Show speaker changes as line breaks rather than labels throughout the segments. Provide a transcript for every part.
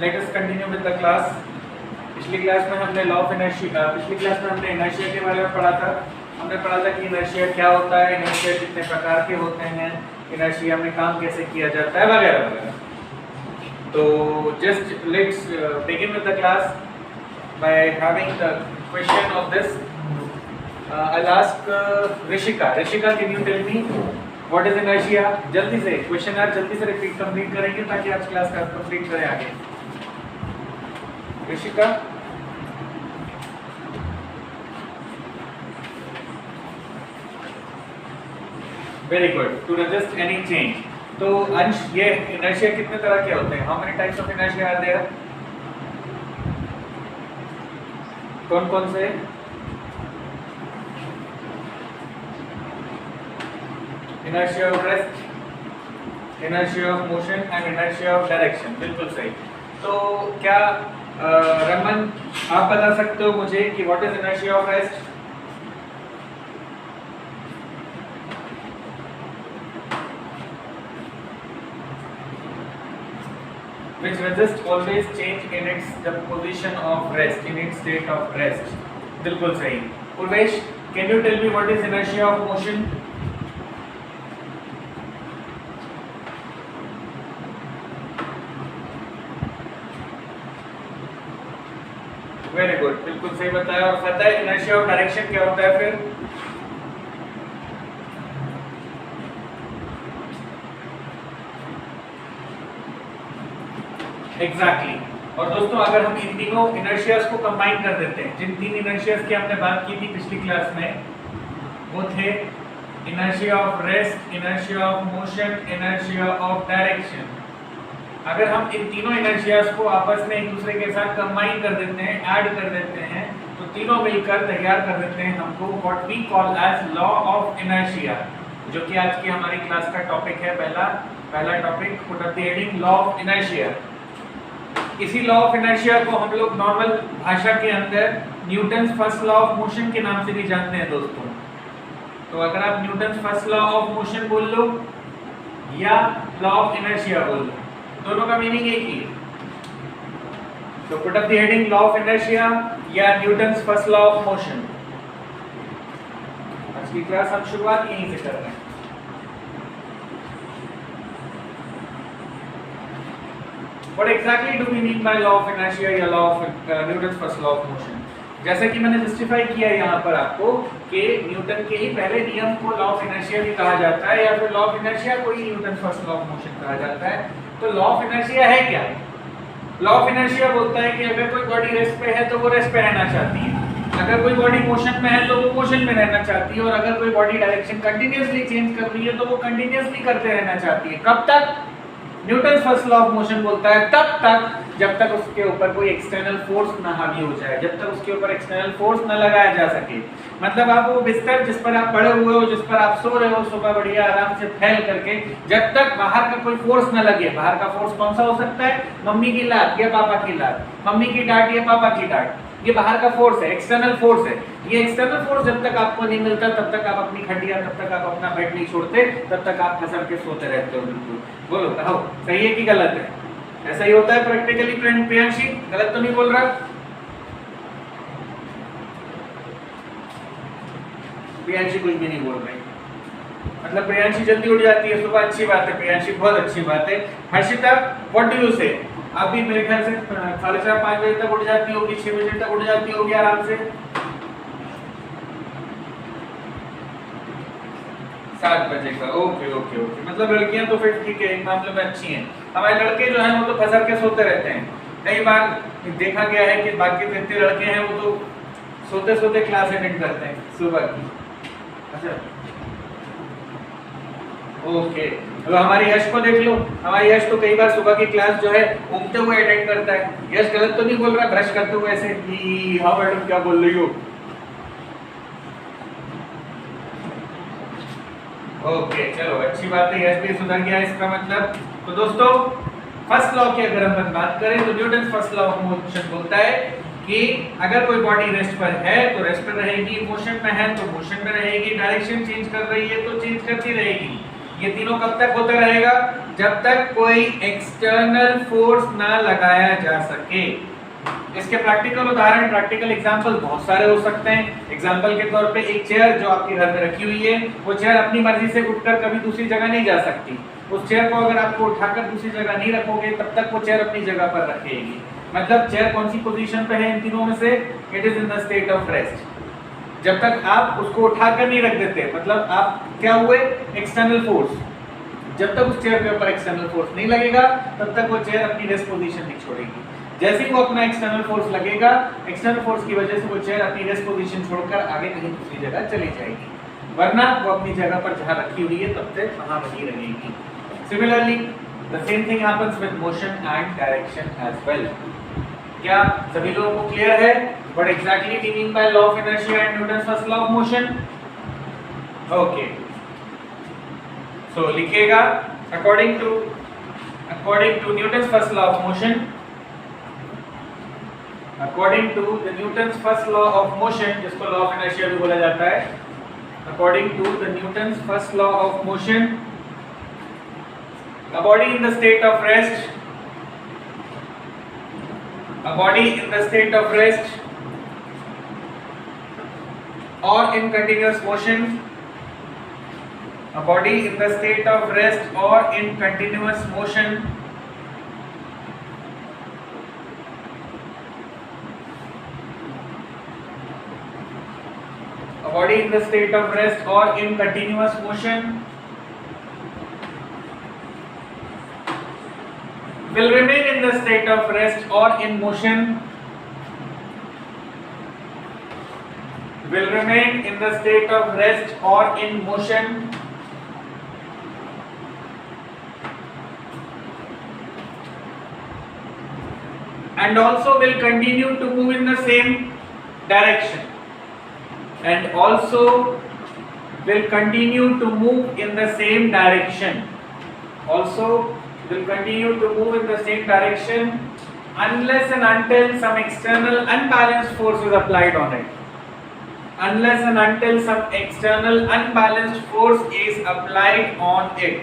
Let us continue with the class. पिछली class में हमने लॉ ऑफ इनर्शिया के बारे में पढ़ा था। हमने पढ़ा था कि इनर्शिया क्या होता है, इनर्शिया कितने प्रकार के होते हैं, इनर्शिया में काम कैसे किया जाता है वगैरह वगैरह। तो just let's begin with the class by having the question of this. I'll ask Rishika, can you tell me what is inertia? जल्दी से क्वेश्चन यार जल्दी से रिपीट कंप्लीट करेंगे ताकि आज क्लास का कंप्लीट करें आगे। Rishika, very good. To resist any change. तो अंश, ये इनर्शिया कितने तरह के होते हैं? How many types of inertia are there? कौन कौन से? Inertia of rest, inertia of motion and inertia of direction. बिल्कुल सही। तो क्या रमन आप बता सकते हो मुझे कि what is inertia of rest? Which resist always change in its the position of rest, in its state of rest. बिल्कुल सही। Urvesh, can you tell me what is inertia of motion? Very good, बिल्कुल सही बताया। और पता है inertia of direction क्या होता है फिर? एग्जैक्टली। और दोस्तों अगर हम इन तीनों इनर्शियाज को कंबाइन कर देते हैं, जिन तीन इनर्शियाज की हमने बात की थी पिछली क्लास में, वो थे inertia of rest, inertia of motion, inertia of direction. अगर हम इन तीनों इनर्शियाज को आपस में एक दूसरे के साथ कंबाइन कर देते हैं, ऐड कर देते हैं, तो तीनों मिलकर तैयार कर देते हैं हमको what we call as law of inertia, जो कि आज की हमारी क्लास का टॉपिक है। पहला topic, put up the heading law of inertia. इसी लॉ ऑफ इनर्शिया को हम लोग नॉर्मल भाषा के अंदर Newton's first law of motion के नाम से भी जानते हैं दोस्तों। तो अगर आप Newton's first law of motion बोल लो या लॉ ऑफ इनर्शिया बोल लो, दोनों का मीनिंग एक ही है। तो put up the heading law of inertia या Newton's first law of motion. आज की क्लास हम शुरुआत यहीं से कर रहे हैं। What exactly do we mean by law of inertia या law of Newton's first law of motion? जैसा कि मैंने जस्टिफाई किया यहाँ पर आपको कि न्यूटन के ही पहले नियम को लॉ ऑफ इनर्शिया भी कहा जाता है या फिर लॉ ऑफ इनर्शिया को ही Newton first law of motion कहा जाता है। तो लॉ ऑफ इनर्शिया है क्या? लॉ ऑफ इनर्शिया बोलता है कि अगर कोई बॉडी रेस्ट पे है तो वो रेस्ट पे रहना चाहती है, अगर कोई बॉडी मोशन में है तो वो मोशन में रहना चाहती है, और अगर कोई बॉडी डायरेक्शन कंटिन्यूअसली चेंज कर रही है तो वो कंटिन्यूअसली करते रहना चाहती है। कब तक? Newton first law of motion बोलता है तब तक जब तक उसके ऊपर कोई एक्सटर्नल फोर्स ना हावी हो जाए, जब तक उसके ऊपर एक्सटर्नल फोर्स ना लगाया जा सके। मतलब आप वो बिस्तर जिस पर आप पड़े हुए हो, जिस पर आप सो रहे हो सुबह बढ़िया आराम से फैल करके, जब तक बाहर का कोई फोर्स ना लगे। बाहर का फोर्स कौन सा हो सकता है? मम्मी की लात या पापा की लात, मम्मी की डांट या पापा की डांट, ये बाहर का फोर्स है, एक्सटर्नल फोर्स है। ये एक्सटर्नल फोर्स जब तक आपको नहीं मिलता तब तक आप अपनी खटिया, तब तक आप अपना बेड नहीं छोड़ते, तब तक आप फंसल के सोते रहते हो। बिल्कुल बोलो, कहो सही है कि गलत है? ऐसा ही होता है प्रैक्टिकली। प्रियांशी गलत तो नहीं बोल रहा? प्रियांशी कुछ भी नहीं बोल रही, मतलब प्रियांशी जल्दी उठ जाती है सुबह, अच्छी बात है प्रियांशी, बहुत अच्छी बात है। हर्षिता, व्हाट डू यू से? आप भी मेरे ख्याल से 4:30-5 बजे तक उठ जाती होगी, 6 बजे तक उठ जाती होगी आराम से। 7 बजे का, ओके ओके ओके। मतलब लड़कियां तो फिर ठीक है, एक मामले में अच्छी हैं। हमारे लड़के जो हैं वो तो फंसल के सोते रहते हैं। कई बार देखा गया है कि बाकी जितने लड़के हैं वो तो सोते सोते क्लास अटेंड करते हैं सुबह की। अच्छा ओके, तो हमारी यश को देख लो, हमारी यश तो कई बार सुबह की क्लास जो है घूमते हुए अटेंड करता है। यश गलत तो नहीं बोल रहा? ब्रश करते हुए ऐसे कि हाँ मैडम क्या बोल रही हो? ओके चलो अच्छी बात है, यश भी सुधर गया इसका मतलब। तो दोस्तों फर्स्ट लॉ की अगर हम बात करें तो Newton first law of motion बोलता है कि अगर कोई बॉडी रेस्ट पर है तो रेस्ट पर रहेगी, मोशन में है तो मोशन में रहेगी, डायरेक्शन चेंज कर रही है तो चेंज करती रहेगी। ये तीनों कब तक होता रहेगा? जब तक कोई एक्सटर्नल फोर्स ना लगाया जा सके। इसके प्रैक्टिकल उदाहरण, प्रैक्टिकल एग्जांपल बहुत सारे हो सकते हैं। एग्जांपल के तौर पे एक चेयर जो आपके घर में रखी हुई है, वो चेयर अपनी मर्जी से उठकर कभी दूसरी जगह नहीं जा सकती। उस चेयर को अगर आपको उठाकर दूसरी जगह नहीं रखोगे तब तक वो चेयर अपनी जगह पर रखेगी। मतलब चेयर कौन सी पोजीशन पे है इन तीनों में से? It is in the state of rest. जब तक आप उसको उठाकर नहीं रख देते, मतलब आप क्या हुए? External force. जब तक उस चेयर के ऊपर एक्सटर्नल फोर्स नहीं लगेगा तब तक वो चेयर अपनी रेस्ट पोजीशन नहीं छोड़ेगी। जैसे ही वो अपना एक्सटर्नल फोर्स लगेगा, एक्सटर्नल फोर्स की वजह से वो चेयर अपनी रेस्ट पोजीशन छोड़कर आगे कहीं दूसरी जगह चली जाएगी, वरना वो अपनी जगह पर जहां रखी हुई है तब तक वहां बनी रहेगी। Similarly the same thing happens with motion and direction as well. क्या सभी लोगों को क्लियर है what exactly we mean by law of inertia and Newton's first law of motion? Okay, so लिखिएगा according to Newton's first law of motion, according to the Newton's first law of motion, जिसको law of inertia भी बोला जाता है, according to the Newton's first law of motion, a body in the state of rest, a body in the state of rest or in continuous motion, a body in the state of rest or in continuous motion a body in the state of rest or in continuous motion will remain in the state of rest or in motion, will remain in the state of rest or in motion and also will continue to move in the same direction, and also will continue to move in the same direction, also will continue to move in the same direction unless and until some external unbalanced force is applied on it, unless and until some external unbalanced force is applied on it।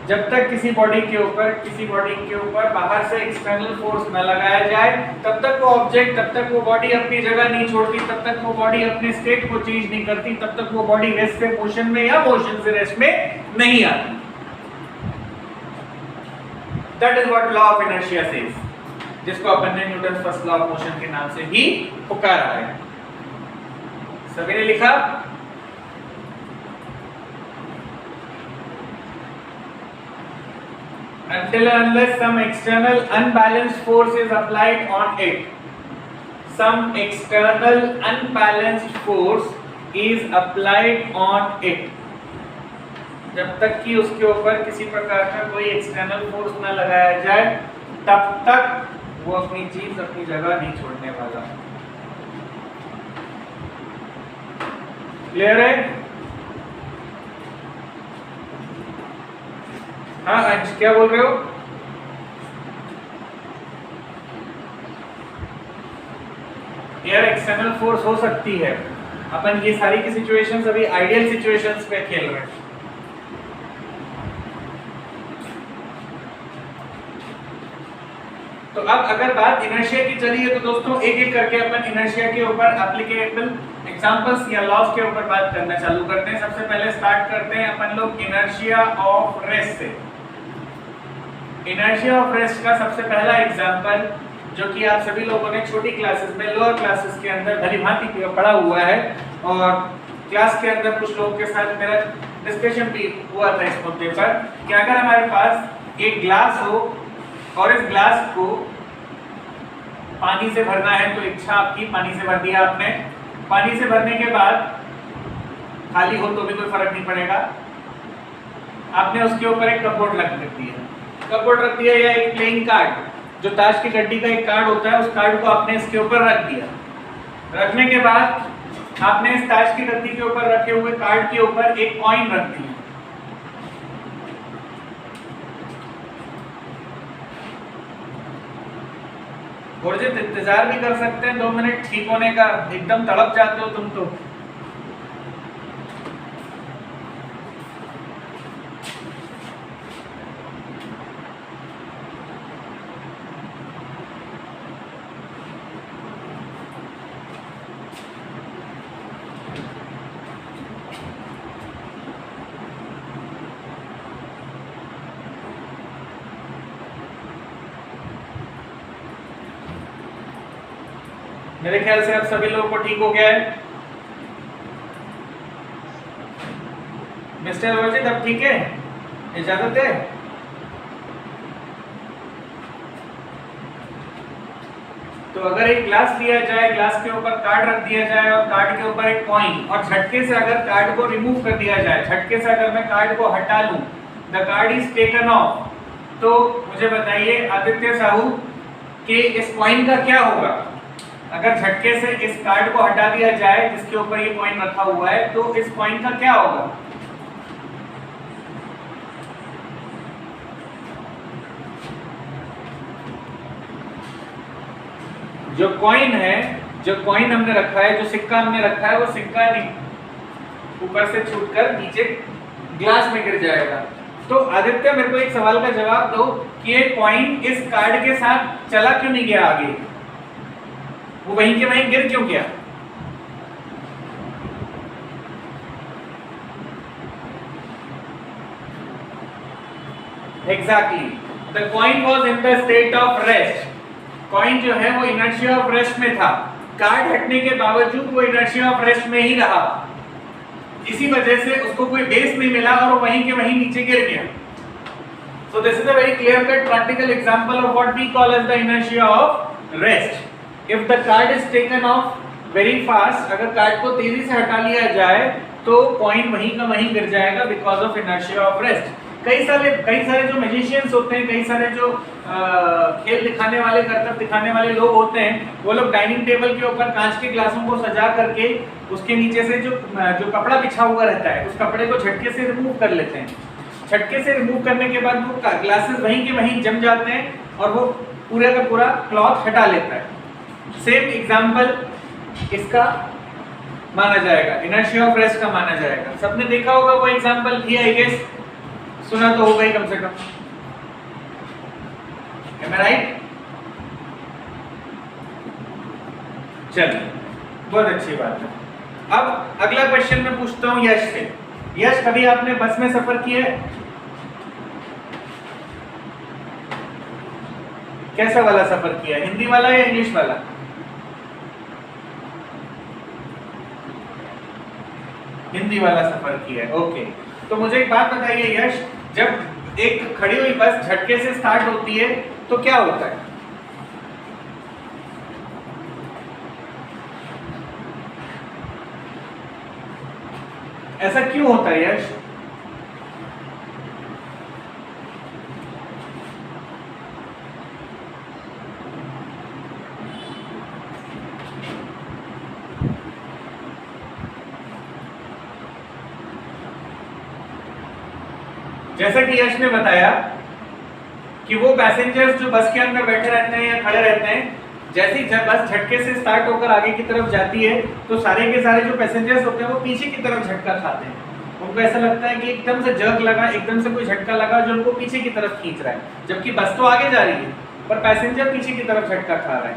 जब तक किसी body के ऊपर बाहर से external force न लगाया जाए तब तक वो ऑब्जेक्ट, तब तक वो बॉडी अपनी जगह नहीं छोड़ती, तब तक वो बॉडी अपने स्टेट को चेंज नहीं करती, तब तक वो बॉडी रेस्ट से मोशन में या मोशन से रेस्ट में नहीं आती। That is what law of inertia says, जिसको अपन ने Newton's first law of motion के नाम से भी पुकारा है। सभी ने लिखा? Until and unless some external unbalanced force is applied on it, some external unbalanced force is applied on it, जब तक कि उसके ऊपर किसी प्रकार का कोई एक्सटर्नल फोर्स ना लगाया जाए तब तक वो अपनी चीज अपनी जगह नहीं छोड़ने वाला। क्लियर है? हाँ अंश, क्या बोल रहे हो? यार एक्सटर्नल फोर्स हो सकती है, अपन ये सारी की सिचुएशंस अभी आइडियल सिचुएशंस पे खेल रहे हैं। तो अब अगर बात इनर्शिया की चली है तो दोस्तों एक एक करके अपन इनर्शिया के ऊपर एप्लीकेबल एग्जांपल्स या लॉज के ऊपर बात करना चालू करते हैं। सबसे पहले स्टार्ट करते हैं अपन लोग इनर्शिया ऑफ रेस्ट से। इनर्शिया ऑफ रेस्ट का सबसे पहला एग्जांपल जो कि आप सभी लोगों ने छोटी क्लासेस में, लोअर क्लासेस के अंदर भली भांति पढ़ा हुआ है और क्लास के अंदर कुछ लोगों के साथ मेरा डिस्कशन भी हुआ था इस मुद्दे पर कि अगर हमारे पास एक ग्लास हो और इस ग्लास को पानी से भरना है, तो इच्छा आपकी पानी से भर दिया आपने। पानी से भरने के बाद खाली हो तो भी कोई फर्क नहीं पड़ेगा, आपने उसके ऊपर एक कपबोर्ड रख दिया, कपबोर्ड रख दिया या एक प्लेइंग कार्ड, जो ताश की गड्डी का एक कार्ड होता है, उस कार्ड को आपने इसके ऊपर रख दिया। रखने के बाद आपने इस ताश की गड्डी के ऊपर रखे हुए कार्ड के ऊपर एक कॉइन रख दिया। गुरजीत इंतजार भी कर सकते हैं 2 मिनट ठीक होने का, एकदम तड़प जाते हो तुम तो। मेरे ख्याल से अब सभी लोगों को ठीक हो गया है। मिस्टर रोजित अब ठीक है, इजाजत है? तो अगर एक ग्लास लिया जाए, ग्लास के ऊपर कार्ड रख दिया जाए और कार्ड के ऊपर एक कॉइन, और झटके से अगर कार्ड को रिमूव कर दिया जाए, झटके से अगर मैं कार्ड को हटा लूं, the card is taken of, तो मुझे बताइए आदित्य साहू कि इस कॉइन का क्या होगा? अगर झटके से इस कार्ड को हटा दिया जाए जिसके ऊपर ये कॉइन रखा हुआ है, तो इस कॉइन का क्या होगा? जो कॉइन है, जो कॉइन हमने रखा है, जो सिक्का हमने रखा है, वो सिक्का नहीं ऊपर से छूटकर नीचे ग्लास में गिर जाएगा। तो आदित्य मेरे को एक सवाल का जवाब दो कि ये कॉइन इस कार्ड के साथ चला क्यों नहीं गया आगे? वो वहीं के वहीं गिर क्यों गया? Exactly, the coin was in the state of rest. Coin जो है वो इनर्शिया ऑफ रेस्ट में था, कार्ड हटने के बावजूद वो इनर्शिया ऑफ रेस्ट में ही रहा, इसी वजह से उसको कोई बेस नहीं मिला और वो वहीं के वहीं नीचे गिर गया। So this is a very clear-cut practical example of what we call as the inertia of rest. If the card is taken off very fast, अगर कार्ड को तेजी से हटा लिया जाए तो कॉइन वहीं का वहीं गिर जाएगा because of inertia of rest. कई सारे जो मैजिशियंस होते हैं, कई सारे जो खेल दिखाने वाले, करतब दिखाने वाले लोग होते हैं, वो लोग डाइनिंग टेबल के ऊपर कांच के ग्लासों को सजा करके उसके नीचे से जो कपड़ा बिछा हुआ रहता है, उस कपड़े को झटके से रिमूव कर लेते हैं। झटके से रिमूव करने के बाद वो ग्लासेस वहीं के वहीं जम जाते हैं और वो पूरे का पूरा क्लॉथ हटा लेता है। सेम एग्जांपल इसका माना जाएगा, इनर्शिया ऑफ रेस्ट का माना जाएगा। सबने देखा होगा वो एग्जांपल ही, आई गेस सुना तो होगा ही कम से कम। Am I right? चलिए, बहुत अच्छी बात है। अब अगला क्वेश्चन मैं पूछता हूं यश से। यश, कभी आपने बस में सफर किया है? कैसा वाला सफर किया, हिंदी वाला या इंग्लिश वाला? हिंदी वाला सफर किया है, ओके। तो मुझे एक बात बताइए यश, जब एक खड़ी हुई बस झटके से स्टार्ट होती है तो क्या होता है? ऐसा क्यों होता है यश? जैसा कि यश ने बताया कि वो पैसेंजर्स जो बस के अंदर बैठे रहते हैं या खड़े रहते हैं, जैसे ही बस झटके से स्टार्ट होकर आगे की तरफ जाती है तो सारे के सारे जो पैसेंजर्स होते हैं वो पीछे की तरफ झटका खाते हैं। उनको ऐसा लगता है कि एकदम से जर्क लगा, एकदम से कोई झटका लगा जो उनको पीछे की तरफ खींच रहा है, जबकि बस तो आगे जा रही है पर पैसेंजर पीछे की तरफ झटका खा रहा है।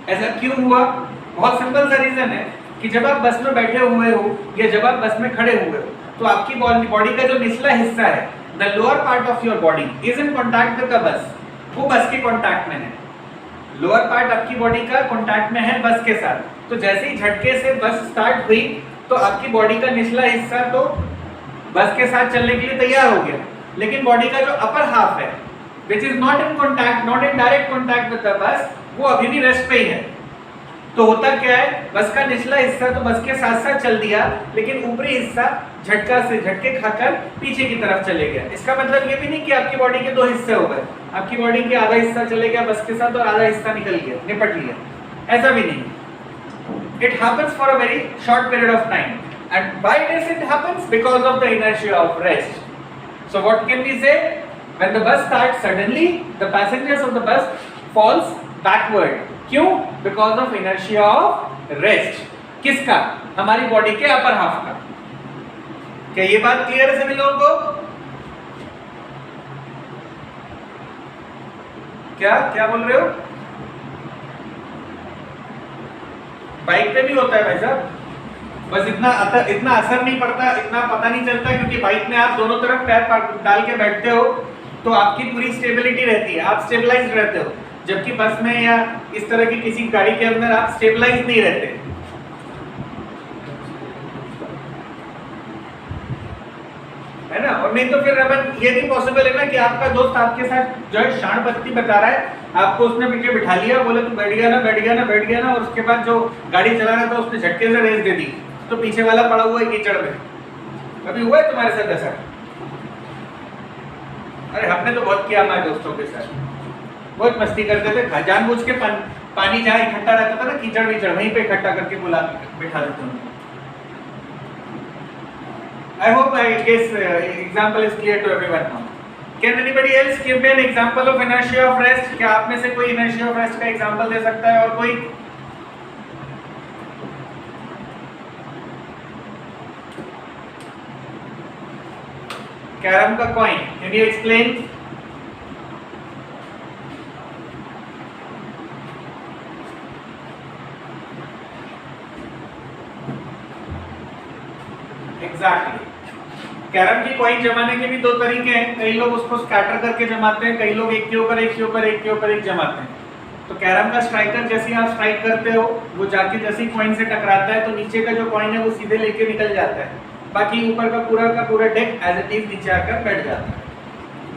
ऐसा क्यों हुआ? बहुत सिंपल सा रीजन है कि जब आप बस में बैठे हुए हो या जब आप बस में खड़े हुए हो तो आपकी बॉडी का जो निचला हिस्सा है, the lower part of your body is in contact with the bus, वो बस के कांटेक्ट में है। लोअर पार्ट आपकी बॉडी का कांटेक्ट में है बस के साथ। तो जैसे ही झटके से बस स्टार्ट हुई तो आपकी बॉडी का निचला हिस्सा तो बस के साथ चलने के लिए तैयार हो गया, लेकिन बॉडी का जो अपर हाफ है which is not in contact, not in direct contact with the bus, वो अभी भी रेस्ट पे ही है। तो होता क्या है, बस का निचला हिस्सा तो बस के साथ साथ चल दिया, लेकिन ऊपरी हिस्सा झटके खाकर पीछे की तरफ चले गया। इसका मतलब ये भी नहीं कि आपकी बॉडी के दो हिस्से हो गए, आपकी बॉडी के आधा हिस्सा चले गया बस के साथ और आधा हिस्सा निकल गया, निपट लिया, ऐसा भी नहीं। It happens for a very short period of time and why does it happens? Because of the inertia of rest. So what can we say? When the bus starts suddenly the passengers of the bus falls backward. क्यों? Because of inertia of rest. किसका? हमारी body के upper half का। क्या ये बात clear है सभी लोगों को? क्या बोल रहे हो? बाइक पे भी होता है भाई साहब, बस इतना असर नहीं पड़ता, इतना पता नहीं चलता, क्योंकि बाइक में आप दोनों तरफ पैर डाल के बैठते हो तो आपकी पूरी स्टेबिलिटी रहती है, आप स्टेबलाइज्ड रहते हो। जबकि बस में या इस तरह की किसी गाड़ी के अंदर आप स्टेबलाइज नहीं रहते। है ना? और नहीं तो फिर अपन ये भी पॉसिबल है ना कि आपका दोस्त आपके साथ जो है शान बत्ती बता रहा है, आपको उसने पीछे बिठा लिया, बोले तू बैठ गया ना बैठ गया ना बैठ गया ना, और उसके बाद जो गाड़ी चला रहा था उसने झटके से रेस दे दी, तो पीछे वाला पड़ा हुआ है कीचड़ में। कभी हुआ है तुम्हारे साथ ऐसा? अरे हमने तो बहुत किया हमारे दोस्तों के साथ, बहुत मस्ती करते थे, जानबूझ के पानी जहाँ इकट्ठा रहता था ना कीचड़ विचड़, वहीं पे इकट्ठा करके बुला बिठा देते हैं। I hope I guess example is clear to everyone now. Can anybody else give me an example of inertia of rest? क्या आप में से कोई inertia of rest का example दे सकता है? और कोई? कैरम का coin. Can you explain? Exactly. Carrom की कॉइन जमाने के भी दो तरीके हैं, कई लोग उसको स्कैटर करके जमाते हैं, कई लोग एक के ऊपर एक के ऊपर एक के ऊपर एक जमाते हैं। तो कैरम का स्ट्राइकर जैसे आप स्ट्राइक करते हो, वो जाके जैसे कॉइन से टकराता है तो नीचे का जो कॉइन है वो सीधे लेके निकल जाता है, बाकी ऊपर का पूरा डेक एज इट इज नीचे आकर बैठ जाता है।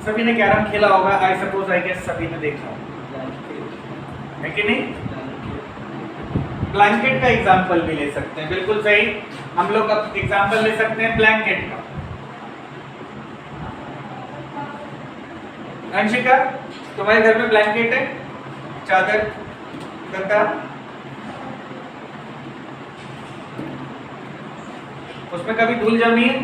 सभी ने कैरम खेला होगा, आई सपोज आई गेस सभी ने देखा है कि नहीं? ब्लैंकेट का एग्जांपल भी ले सकते हैं, बिल्कुल सही। हम लोग अब एग्जांपल ले सकते हैं ब्लैंकेट का। अंशिका, तुम्हारे घर में ब्लैंकेट है, चादर, गद्दा? उसमें कभी धूल जमी है?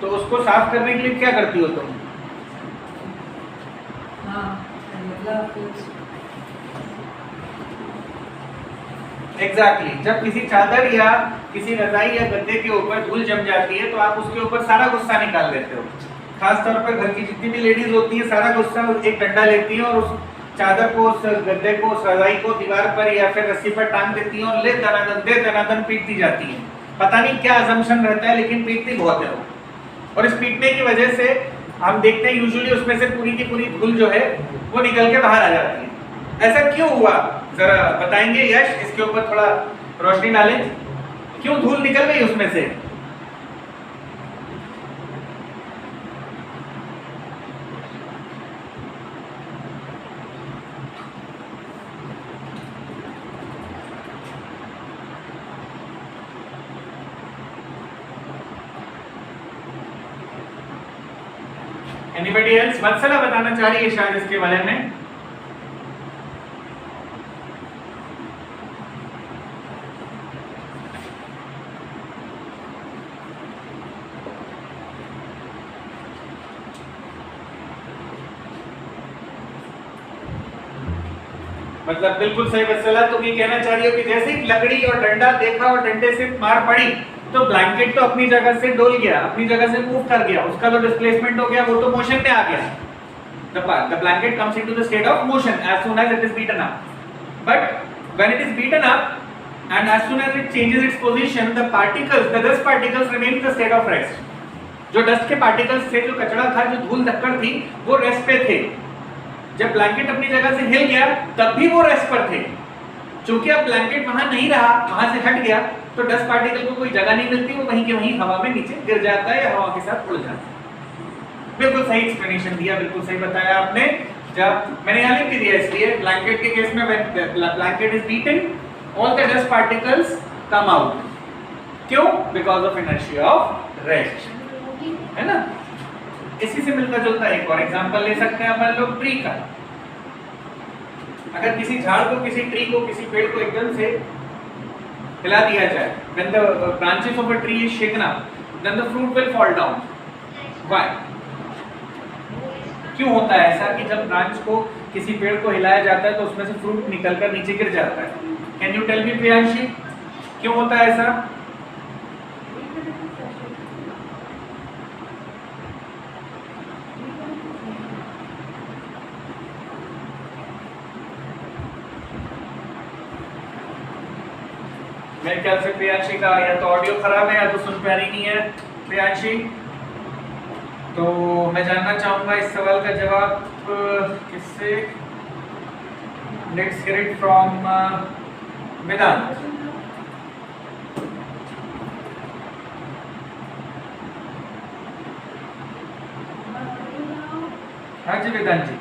तो उसको साफ करने के लिए क्या करती हो तुम? एग्जैक्टली जब किसी चादर या किसी रजाई या गद्दे के ऊपर धूल जम जाती है तो आप उसके ऊपर सारा गुस्सा निकाल देते हो। खास तौर पर घर की जितनी भी लेडीज होती है सारा गुस्सा एक डंडा लेती है और उस चादर को, उस गद्दे को, उस रजाई को दीवार पर या फिर रस्सी पर टांग देती है और ले दनादन पीटती जाती है। पता नहीं क्या असम्पशन रहता है लेकिन पीटती बहुत है वो। और इस पीटने की वजह से हम देखते हैं यूजुअली उसमें से पूरी की पूरी धूल जो है वो निकल के बाहर आ जाती है। ऐसा क्यों हुआ जरा बताएंगे यश? इसके ऊपर थोड़ा रोशनी डालें, क्यों धूल निकल गई उसमें से? Anybody else? वत्सला बताना चाह रही है शायद इसके बारे में। मतलब बिल्कुल सही वत्सला, तुम ये कहना चाह रही हो कि जैसे ही लकड़ी और डंडा देखा और डंडे से मार पड़ी तो ब्लैंकेट तो अपनी जगह से डोल गया, अपनी जगह से मूव कर गया, उसका जो डिस्प्लेसमेंट हो गया वो तो मोशन में आ गया। The blanket comes into the state of motion as soon as it is beaten up. But when it is beaten up and as soon as it changes its position, the particles, the dust particles remain in the state of rest. जो dust के particles थे, जो कचरा था, जो धूल धक्कड़ थी, वो रेस्ट पे थे। जब ब्लैंकेट अपनी जगह से हिल गया तब भी वो रेस्ट पर थे। चूंकि अब ब्लैंकेट वहां नहीं रहा, वहां से हट गया, तो डस्ट पार्टिकल को कोई जगह नहीं मिलती, वो वहीं के वहीं हवा में नीचे गिर जाता है या हवा के साथ उड़ जाता है। बिल्कुल सही एक्सप्लेनेशन दिया, बिल्कुल सही बताया आपने। जब मैंने यहाँ लिख दिया इसलिए ब्लैंकेट के केस में blanket is beaten, all the dust particles come out. क्यों? Because of inertia of rest, है ना? इसी से मिलता जुलता एक और एग्जांपल ले सकते हैं अपन लोग ट्री का। अगर किसी झाड़ को, किसी ट्री को, किसी पेड़ को एकदम से हिला दिया जाए, when the branches of a tree is shaken up, then the fruit will fall down. Why? क्यों होता है ऐसा कि जब ब्रांच को, किसी पेड़ को हिलाया जाता है तो उसमें से फ्रूट निकलकर नीचे गिर जाता है? Can you tell me Priyanshi, क्यों होता है ऐसा? मेरे ख्याल से प्रियांशी का या तो ऑडियो खराब है या तो सुन पा रही नहीं है। प्रियांशी तो मैं जानना चाहूँगा इस सवाल का जवाब किससे। लेट्स हियर इट फ्रॉम वेदांत। हाँ जी वेदांत जी।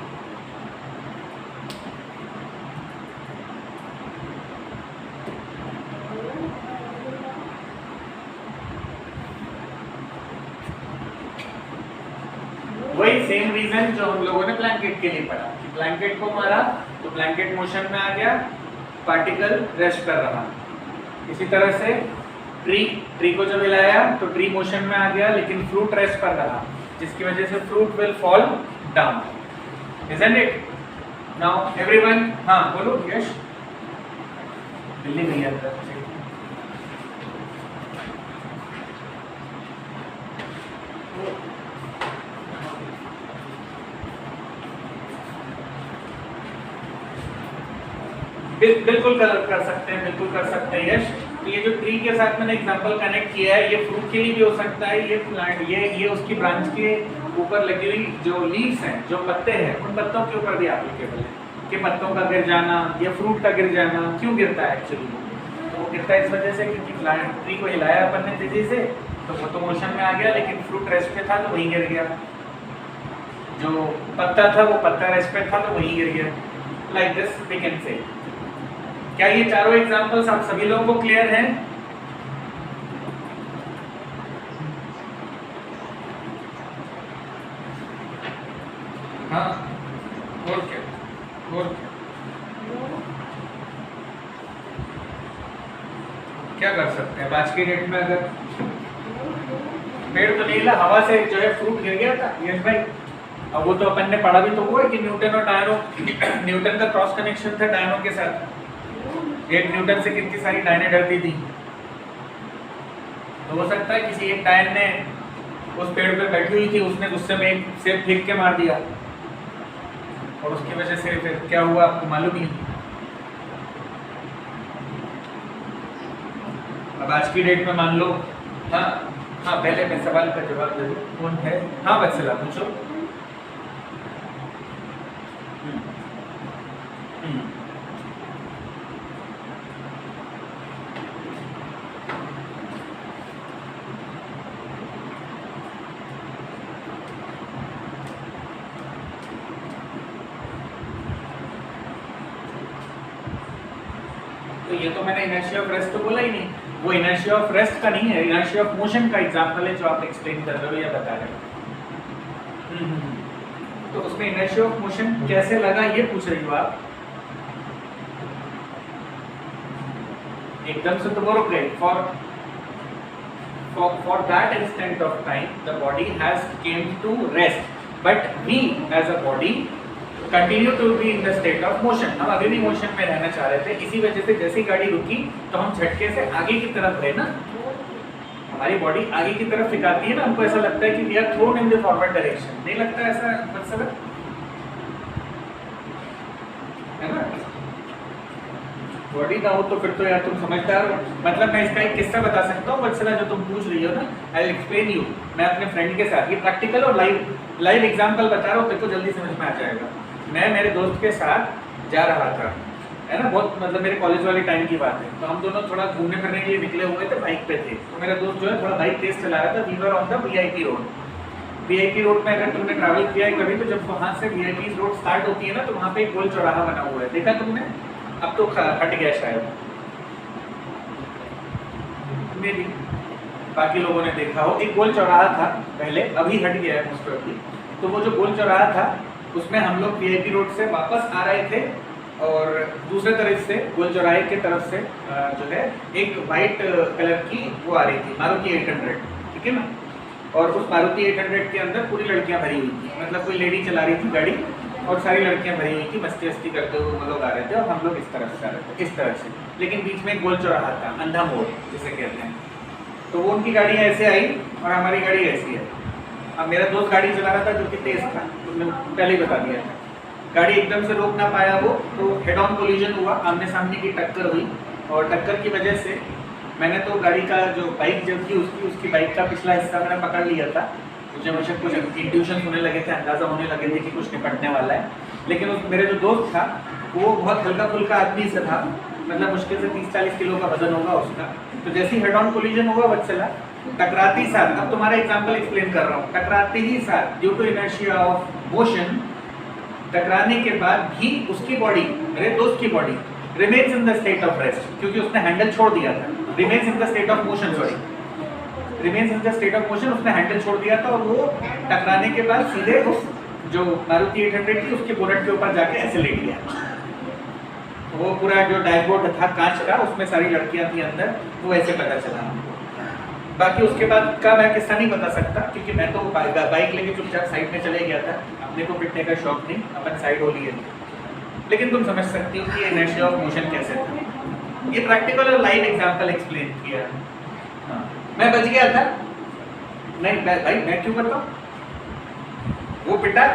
वही सेम रीजन जो हम लोगों ने ब्लैंकेट के लिए पढ़ा कि ब्लैंकेट को मारा तो ब्लैंकेट मोशन में आ गया, पार्टिकल रेस्ट कर रहा। इसी तरह से ट्री को जब हिलाया तो ट्री मोशन में आ गया लेकिन फ्रूट रेस्ट कर रहा, जिसकी वजह से fruit will fall down. Isn't it? Now everyone, हाँ बोलो यश। दिल्ली नहीं है बिल्कुल कर सकते हैं, बिल्कुल कर सकते हैं यश। तो ये जो ट्री के साथ मैंने एग्जांपल कनेक्ट किया है, ये फ्रूट के लिए भी हो सकता है। ये प्लांट ये उसकी ब्रांच के ऊपर लगी हुई जो लीव्स हैं, जो पत्ते हैं, उन पत्तों के ऊपर भी एप्लीकेबल है कि पत्तों का गिर जाना या फ्रूट का गिर जाना। क्यों गिरता है एक्चुअली? तो वो गिरता है इस वजह से क्योंकि प्लांट ट्री को हिलाया अपन ने तेजी से तो वो तो मोशन में आ गया, लेकिन फ्रूट रेस्ट पे था तो वहीं गिर गया। जो पत्ता था वो पत्ता रेस्ट पे था तो वहीं गिर गया। Like this we can say. क्या ये चारों एग्जांपल्स आप सभी लोगों को क्लियर हैं? हाँ और क्या कर सकते हैं आज के डेट में? अगर पेड़ तो नहीं हिला, हवा से जो है फ्रूट गिर गया था यश भाई। अब वो तो अपन ने पढ़ा भी तो हुआ है कि न्यूटन और डायनो, न्यूटन का क्रॉस कनेक्शन था डायनो के साथ। एक न्यूटन से कितनी सारी डायनें डरती थी। तो हो सकता है किसी एक डायन ने उस पेड़ पे बैठी हुई थी, उसने गुस्से में एक सेब फेंक के मार दिया और उसकी वजह से फिर क्या हुआ आपको मालूम ही। अब आज की डेट में मान लो, हाँ हाँ पहले मैं सवाल का जवाब दे दूं। कौन है? हाँ वत्सला पूछो। तो ये तो मैंने इनर्शिया ऑफ रेस्ट तो बोला ही नहीं। वो इनर्शिया ऑफ रेस्ट का नहीं है, इनर्शिया ऑफ मोशन का एग्जांपल है जो आप एक्सप्लेन कर रहे हो या बता रहे हो। तो उसमें इनर्शिया ऑफ मोशन कैसे लगा ये पूछ रही हो आप? एकदम से तो वो रुक गए। for that instant of time the body has came to rest, but we as a body continue to be in the state of motion। हम अभी भी मोशन में रहना चाह रहे थे, इसी वजह से जैसे ही गाड़ी रुकी तो हम झटके से आगे की तरफ गए ना। हमारी बॉडी आगे की तरफ फिकाती है ना, हमको ऐसा लगता है कि we are thrown in the forward direction. नहीं लगता ऐसा मतलब है ना? बॉडी ना हो तो फिर तो यार तुम समझदार हो। मतलब मैं इसका एक किस्सा बता सकता हूँ वत्सला, जो तुम पूछ रही हो ना, आई विल एक्सप्लेन यू। मैं अपने फ्रेंड के साथ, ये प्रैक्टिकल और लाइव एग्जांपल बता रहा हूँ, तेरे को जल्दी समझ में आ जाएगा। मैं मेरे दोस्त के साथ जा रहा था, है ना, बहुत मतलब मेरे कॉलेज वाले टाइम की बात है। तो हम दोनों थोड़ा घूमने फिरने के लिए निकले हुए थे, बाइक पे थे। तो मेरा दोस्त जो है थोड़ा बाइक तेज चला रहा था। We were on the VIP road. VIP road में अगर तुमने ट्रैवल किया है कभी, तो जब वहाँ से वीआईपी रोड स्टार्ट होती है ना, तो वहाँ पे एक गोल चौराहा बना हुआ है, देखा तुमने? अब तो हट गया शायद, मे भी बाकी लोगों ने देखा हो। एक गोल चौराहा था पहले, अभी हट गया है मोस्ट प्रोबेबली। तो वो जो गोल चौराहा था उसमें हम लोग वीआईपी रोड से वापस आ रहे थे और दूसरे तरफ से गोल चौराहे की तरफ से जो है एक वाइट कलर की वो आ रही थी, मारुति 800, ठीक है ना। और उस मारुति 800 के अंदर पूरी लड़कियां भरी हुई थी, मतलब कोई लेडी चला रही थी गाड़ी और सारी लड़कियां भरी हुई थी, मस्ती वस्ती करते हुए वो लोग आ रहे थे और हम लोग इस तरफ से आ रहे थे, इस तरह से। लेकिन बीच में एक गोल चौराहा था, अंधा मोड़ जिसे कहते हैं। तो वो उनकी गाड़ी ऐसे आई और हमारी गाड़ी ऐसी है। अब मेरा दोस्त गाड़ी चला रहा था जो कि तेज था, तुमने पहले ही बता दिया था। गाड़ी एकदम से रोक ना पाया वो, तो हेड ऑन कोलिजन हुआ, आमने सामने की टक्कर हुई। और टक्कर की वजह से मैंने तो गाड़ी का जो बाइक जो थी उसकी बाइक का पिछला हिस्सा मैंने पकड़ लिया था मुझे मुझे कुछ इंट्यूशन होने लगे थे, अंदाज़ा होने लगे थे कि कुछ निपटने वाला है। लेकिन मेरे जो दोस्त था वो बहुत हल्का फुल्का आदमी से था, मतलब मुश्किल से 30-40 किलो का वजन होगा उसका। तो जैसे ही हेड ऑन कोलिजन हुआ बस चला, टकराते ही साथ, अब तुम्हारा एग्जांपल एक्सप्लेन कर रहा हूँ, टकराते ही साथ due to inertia of motion, टकराने के बाद भी उसकी बॉडी, मेरे दोस्त की body remains in the state of rest, क्योंकि उसने हैंडल छोड़ दिया था। Remains in the state of motion, sorry, remains in the state of motion, उसने हैंडल छोड़ दिया था और वो टकराने के बाद सीधे उस जो मारुति 800 थी उसके बोनट के ऊपर जाके ऐसे लेट गया। वो पूरा जो डैशबोर्ड था कांच का, उसमें सारी लड़कियां थी अंदर, वो ऐसे पता चला। बाकी उसके बाद का मैं किस्सा नहीं बता सकता, क्योंकि मैं तो बाइक लेके चुपचाप साइड में चले गया था, अपने को पिटने का शौक नहीं, अपन साइड हो लिए। लेकिन तुम समझ सकती हो कि ये इनर्शिया ऑफ मोशन कैसे था। ये प्रैक्टिकल और लाइव एग्जांपल एक्सप्लेन किया। हाँ, मैं बच गया था नहीं भाई, मैं क्यों बताऊं? वो पिटा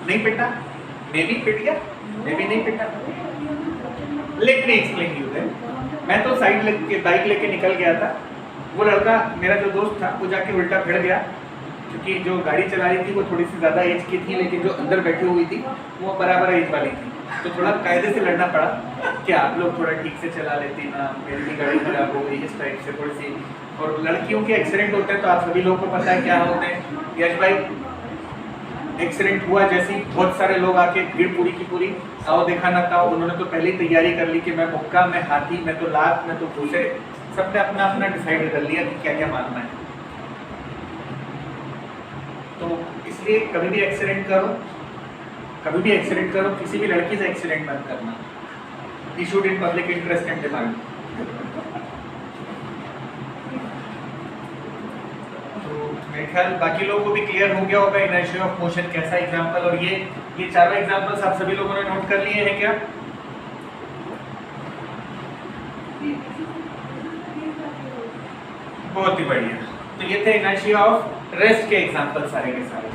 नहीं पिटा, मैं भी पिट गया, मैं भी नहीं पिटा। Let me explain you that. मैं तो साइड लेके बाइक लेके निकल गया था, वो लड़का मेरा जो दोस्त था वो जाके उल्टा भिड़ गया, क्योंकि जो गाड़ी चला रही थी वो थोड़ी सी ज़्यादा एज की थी, लेकिन जो अंदर बैठी हुई थी वो बराबर एज वाली थी। तो थोड़ा कायदे से लड़ना पड़ा कि आप लोग थोड़ा ठीक से चला लेती ना, मेरी भी गाड़ी खराब हो गई, इस टाइप से थोड़ी सी। और लड़कियों के एक्सीडेंट होते हैं तो आप सभी लोगों को पता है क्या होते हैं। यश भाई, एक्सीडेंट हुआ जैसे ही बहुत सारे लोग आके भीड़ पूरी की पूरी, आओ देखा ना था, उन्होंने तो पहले ही तैयारी कर ली कि मैं मुक्का, मैं हाथी, मैं तो लात, मैं तो घूसे, सबने अपना अपना डिसाइड कर लिया कि क्या क्या मानना है। तो इसलिए कभी भी एक्सीडेंट करो, कभी भी एक्सीडेंट करो, किसी भी लड़की से एक्सीडेंट मत करना। Issued in public interest and demand. तो मेरे ख्याल बाकी लोगों को भी क्लियर हो गया होगा इनर्शिया ऑफ मोशन कैसा एग्जांपल, और ये चारों एग्जांपल्स आप सभी लोगों ने नोट कर लिए हैं क्या? बहुत ही बढ़िया। तो ये थे इनर्शिया ऑफ रेस्ट के एग्जांपल सारे के सारे।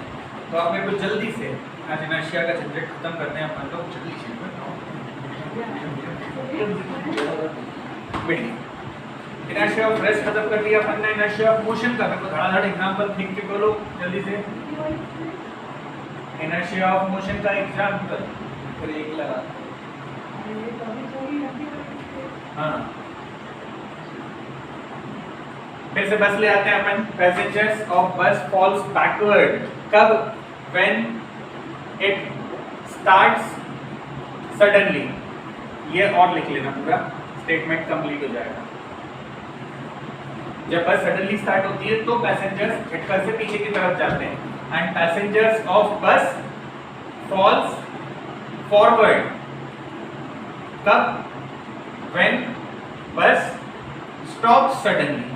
तो आप मेरे को जल्दी से आज इनर्शिया का झंझट खत्म करने हैं अपन लोग, जल्दी से इनर्शिया ऑफ रेस्ट खत्म कर दिया अपन ने। इनर्शिया ऑफ मोशन का मेरे को धड़ाधड़ एग्जांपल लिख के बोलो जल्दी से। इनर्शिया ऑफ मोशन का एग्जांपल फिर एक लगा, हाँ फिर से बस ले आते हैं अपन। पैसेंजर्स ऑफ बस फॉल्स बैकवर्ड, कब? When it starts suddenly. ये और लिख लेना, पूरा स्टेटमेंट कंप्लीट हो जाएगा। जब बस सडनली स्टार्ट होती है तो पैसेंजर्स झटका से पीछे की तरफ जाते हैं। एंड पैसेंजर्स ऑफ बस फॉल्स फॉरवर्ड, कब? When bus stops suddenly.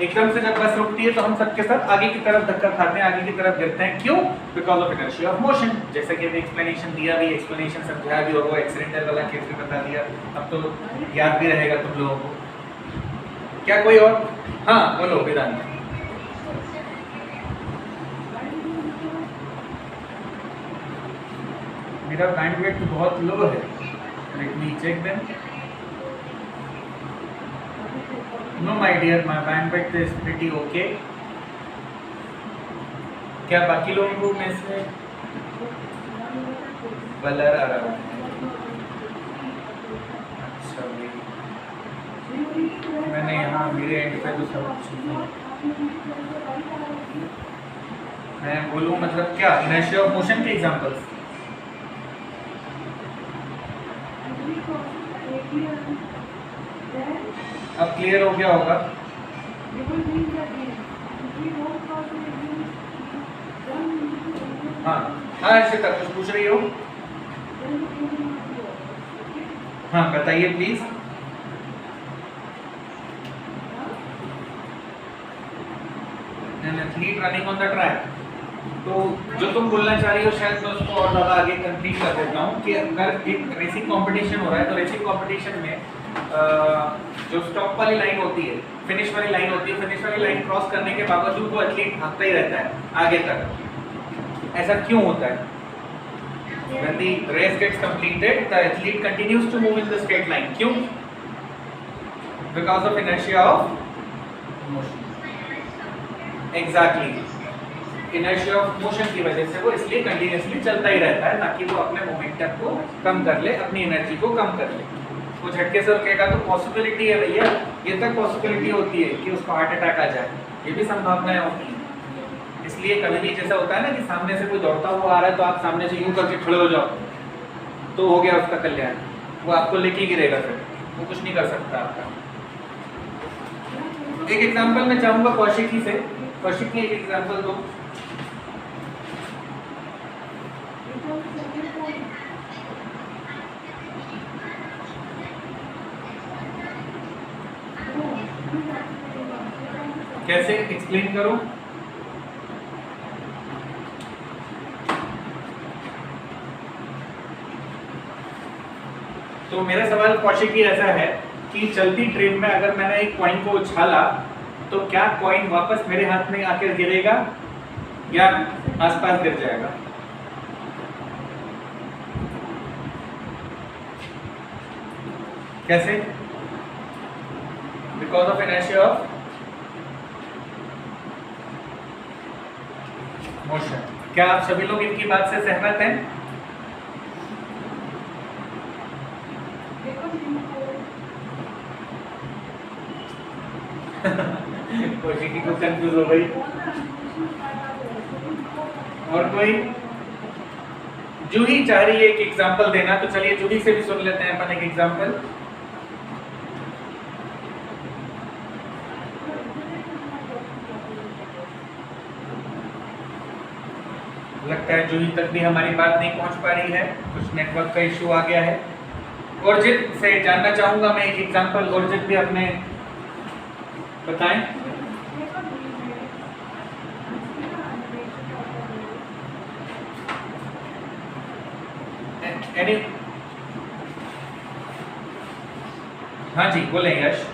एकदम से जब बस रुकती है तो हम सबके सब आगे की तरफ धक्का खाते हैं, आगे की तरफ गिरते हैं। क्यों? Because of inertia of motion. जैसे कि अभी एक्सप्लेनेशन दिया भी, एक्सप्लेनेशन समझाया भी होगा, एक्सीडेंटल वाला केस भी बता दिया, अब तो याद भी रहेगा तुम लोगों को। क्या कोई और? हाँ बोलो वेदांत। मेरा बैंडविड्थ बहुत लो है, let me check them. No my dear, my bandwidth is pretty okay. क्या बाकी लोगों को में से ब्लर आ रहा है? अच्छा मैंने यहाँ मेरे एंड पे तो सब मैं बोलूँ मतलब क्या इनर्शिया ऑफ मोशन के एग्जांपल्स। अब क्लियर हो गया होगा। हाँ हाँ ऐसे कुछ पूछ रही हो? हाँ बताइए please. An athlete running on the track। तो जो तुम बोलना चाह रही हो शायद मैं उसको और ज़्यादा आगे कंप्लीट कर देता हूँ कि अगर एक रेसिंग कंपटीशन हो रहा है तो रेसिंग कंपटीशन में जो स्टॉप वाली लाइन होती है, फिनिश वाली लाइन होती है, फिनिश वाली लाइन क्रॉस करने के बावजूद वो एथलीट भागता ही रहता है आगे तक। ऐसा क्यों होता है? When the race gets completed, the athlete continues to move in the straight line. क्यों? Because of inertia of motion. Exactly, inertia of motion की वजह से वो इसलिए कंटिन्यूअसली चलता ही रहता है ताकि वो अपने मोमेंटम को कम कर ले, अपनी एनर्जी को कम कर ले। वो झटके से रुकेगा तो पॉसिबिलिटी है भैया, ये तक पॉसिबिलिटी होती है कि उसको हार्ट अटैक आ जाए, ये भी संभावनाएं होती हैं। इसलिए कभी भी जैसा होता है ना कि सामने से कोई दौड़ता हुआ आ रहा है तो आप सामने से यूं करके खड़े हो जाओ तो हो गया उसका कल्याण, वो आपको लेके गिरेगा, फिर वो कुछ नहीं कर सकता आपका। एक एग्जांपल मैं चाहूंगा कौशिकी से, कौशिकी एक एग्जांपल दो। कैसे, एक्सप्लेन करो। तो मेरा सवाल कौशिकी ऐसा है कि चलती ट्रेन में अगर मैंने एक कॉइन को उछाला तो क्या कॉइन वापस मेरे हाथ में आकर गिरेगा या आसपास गिर जाएगा? कैसे? Because of inertia of motion. क्या आप सभी लोग इनकी बात से सहमत हैं? कौशिकी को कंफ्यूज हो गई। और कोई? जूही चाह रही है एक एग्जांपल देना, तो चलिए जूही से भी सुन लेते हैं अपन एक एग्जांपल। लगता है जूही तक भी हमारी बात नहीं पहुंच पा रही है, कुछ नेटवर्क का इश्यू आ गया है। औरजित से जानना चाहूंगा मैं एक एग्जांपल, औरजित भी अपने बताएं। एनी? हाँ जी बोले यश।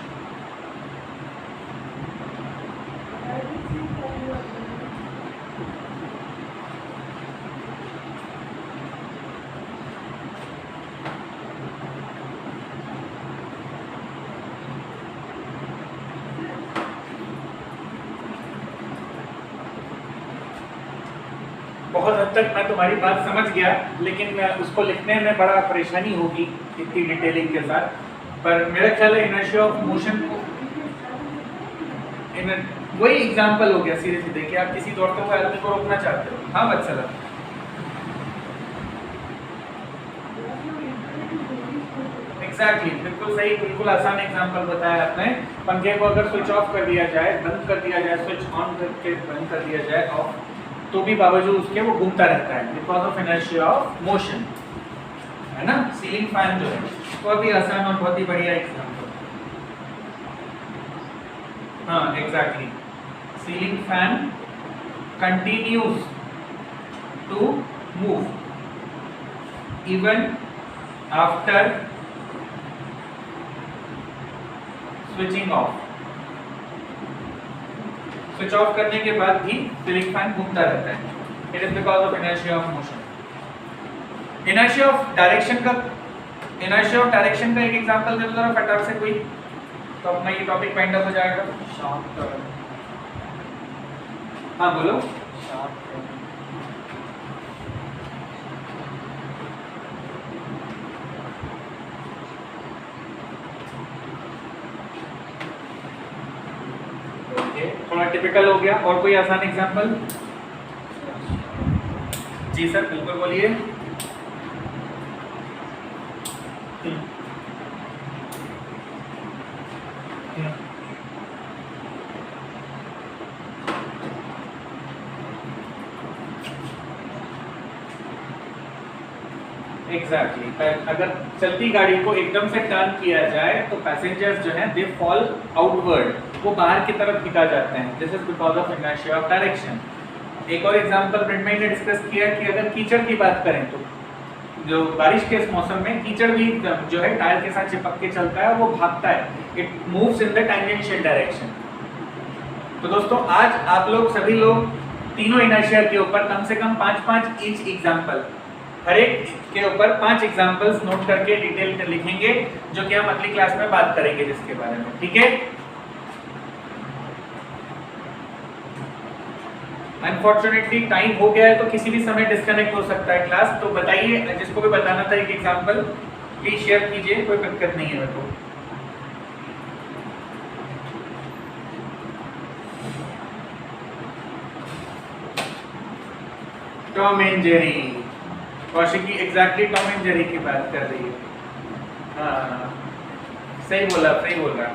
बहुत हद तक मैं तुम्हारी बात समझ गया, लेकिन उसको लिखने में बड़ा परेशानी होगी इतनी डिटेलिंग के साथ। पर मेरा ख्याल है इनर्शिया ऑफ मोशन को वही एग्जांपल हो गया सीधे सीधे कि आप किसी दौड़ते हुए आदमी को रोकना चाहते हो। हाँ वत्सला, एग्जैक्टली, बिल्कुल सही, बिल्कुल आसान एग्जांपल बताया आपने। पंखे को अगर स्विच ऑफ कर दिया जाए, बंद कर दिया जाए, स्विच ऑन करके बंद कर दिया जाए ऑफ, तो भी बावजूद उसके वो घूमता रहता है because of inertia of motion, है ना। सीलिंग फैन जो है वो भी आसान और बहुत ही बढ़िया एग्जांपल। हाँ exactly, ceiling fan continues to move even after switching off. Switch off करने के बाद भी सीलिंग फैन घूमता रहता है। It is because of inertia of motion. Inertia of direction का, इनर्शिया ऑफ डायरेक्शन का एक एग्जांपल दे दो जरा फटाफट से कोई, तो अपना ये टॉपिक फाइंड अप हो जाएगा। हाँ बोलो। थोड़ा टिपिकल हो गया, और कोई आसान एग्जांपल? जी सर बिल्कुल बोलिए। एग्जैक्टली, अगर चलती गाड़ी को एकदम से टर्न किया जाए तो पैसेंजर्स जो हैं दे फॉल आउटवर्ड, वो बाहर की तरफ गिरा जाते हैं। This is because of inertia of direction. एक और एग्जांपल ब्रिडमैन ने डिस्कस किया कि अगर कीचड़ की बात करें तो जो बारिश के इस मौसम में कीचड़ भी जो है टायर के साथ चिपक के चलता है, वो भागता है, it moves in the tangential direction. तो दोस्तों आज आप लोग सभी लोग तीनों इनर्शिया के ऊपर कम से कम 5-5 ईच एग्जांपल, हर एक के ऊपर 5 एग्जांपल्स नोट करके डिटेल में लिखेंगे, जो कि हम अगली क्लास में बात करेंगे जिसके बारे में, ठीक है। अनफॉर्चुनेटली टाइम हो गया है तो किसी भी समय डिस्कनेक्ट हो सकता है क्लास, तो बताइए जिसको भी बताना था एक एग्जांपल प्लीज शेयर कीजिए, कोई दिक्कत नहीं है मेरे को। Tom and Jerry, Kaushiki exactly Tom and Jerry की बात कर रही है। हाँ सही बोला, सही बोला।